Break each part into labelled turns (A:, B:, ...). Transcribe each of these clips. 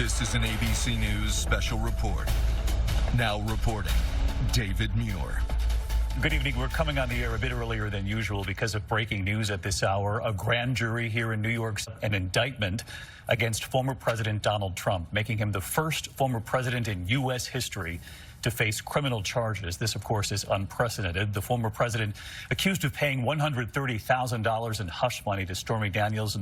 A: This is an ABC News special report. Now reporting, David Muir.
B: Good evening. We're coming on the air a bit earlier than usual because of breaking news at this hour. A grand jury here in New York, an indictment against former President Donald Trump, making him the first former president in U.S. history to face criminal charges. This, of course, is unprecedented. The former president accused of paying $130,000 in hush money to Stormy Daniels.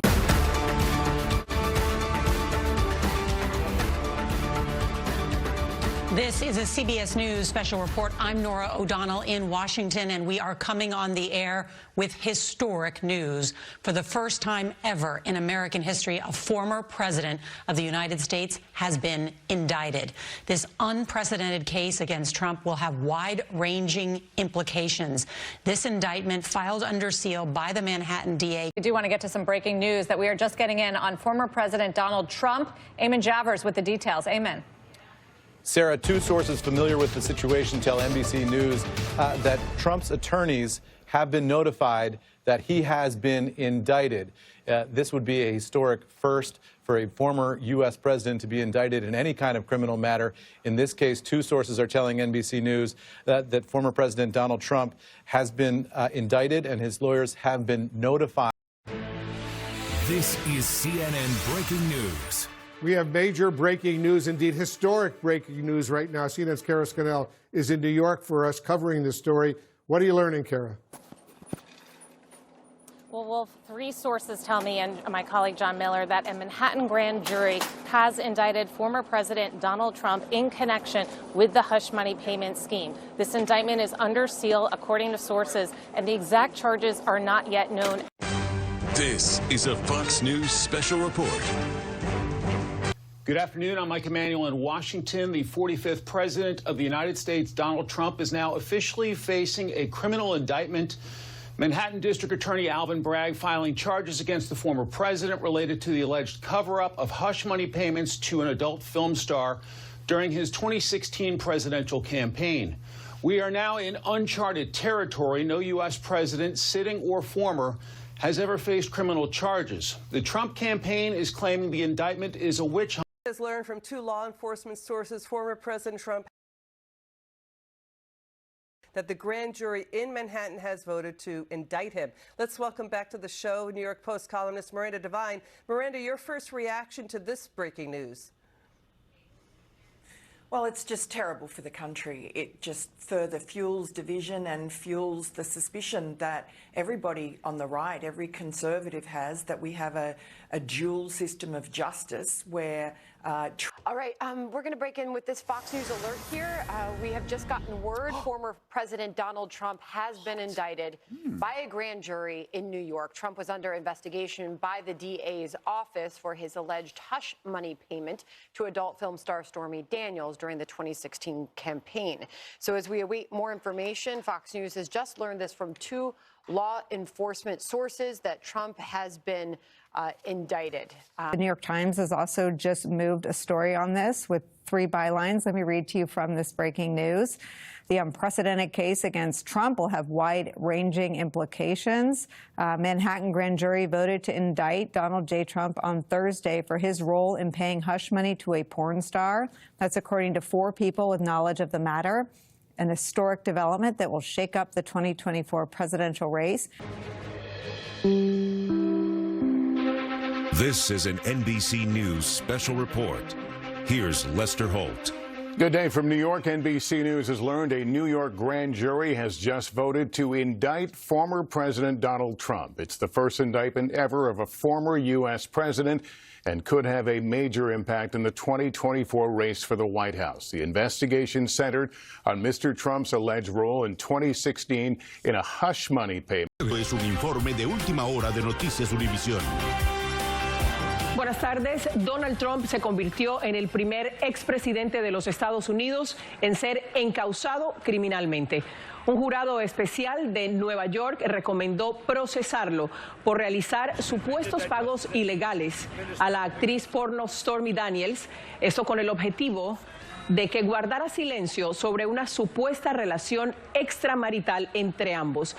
C: This is a CBS News special report. I'm Norah O'Donnell in Washington, and we are coming on the air with historic news. For the first time ever in American history, a former president of the United States has been indicted. This unprecedented case against Trump will have wide-ranging implications. This indictment, filed under seal by the Manhattan DA.
D: We do want to get to some breaking news that we are just getting in on former President Donald Trump. Eamon Javers with the details. Eamon.
E: Sarah, two sources familiar with the situation tell NBC News that Trump's attorneys have been notified that he has been indicted. This would be a historic first for a former U.S. president to be indicted in any kind of criminal matter. In this case, two sources are telling NBC News that former President Donald Trump has been indicted and his lawyers have been notified.
A: This is CNN Breaking News.
F: We have major breaking news, indeed historic breaking news right now. CNN's Kara Scannell is in New York for us covering this story. What are you learning, Kara?
D: Well, three sources tell me, and my colleague John Miller, that a Manhattan grand jury has indicted former President Donald Trump in connection with the hush money payment scheme. This indictment is under seal, according to sources, and the exact charges are not yet known.
A: This is a Fox News special report.
G: Good afternoon. I'm Mike Emanuel in Washington. The 45th President of the United States, Donald Trump, is now officially facing a criminal indictment. Manhattan District Attorney Alvin Bragg filing charges against the former president related to the alleged cover-up of hush money payments to an adult film star during his 2016 presidential campaign. We are now in uncharted territory. No U.S. president, sitting or former, has ever faced criminal charges. The Trump campaign is claiming the indictment is a witch hunt.
H: Has learned from two law enforcement sources, former President Trump, that the grand jury in Manhattan has voted to indict him. Let's welcome back to the show New York Post columnist Miranda Devine. Miranda, your first reaction to this breaking news?
I: Well, it's just terrible for the country. It just further fuels division and fuels the suspicion that everybody on the right, every conservative has, that we have a dual system of justice where...
J: All right, we're going to break in with this Fox News alert here. We have just gotten word former President Donald Trump has been indicted by a grand jury in New York. Trump was under investigation by the DA's office for his alleged hush money payment to adult film star Stormy Daniels during the 2016 campaign. So as we await more information, Fox News has just learned this from two law enforcement sources that Trump has been indicted.
K: The New York Times has also just moved a story on this with three bylines. Let me read to you from this breaking news. The unprecedented case against Trump will have wide-ranging implications. Manhattan grand jury voted to indict Donald J. Trump on Thursday for his role in paying hush money to a porn star. That's according to four people with knowledge of the matter. An historic development that will shake up the 2024 presidential race.
A: This is an NBC News special report. Here's Lester Holt.
L: Good day from New York. NBC News has learned a New York grand jury has just voted to indict former President Donald Trump. It's the first indictment ever of a former U.S. president and could have a major impact in the 2024 race for the White House. The investigation centered on Mr. Trump's alleged role in 2016 in a hush money payment.
A: Es un informe de última hora de Noticias Univision.
M: Buenas tardes. Donald Trump se convirtió en el primer expresidente de los Estados Unidos en ser encausado criminalmente. Un jurado especial de Nueva York recomendó procesarlo por realizar supuestos pagos ilegales a la actriz porno Stormy Daniels, esto con el objetivo de que guardara silencio sobre una supuesta relación extramarital entre ambos.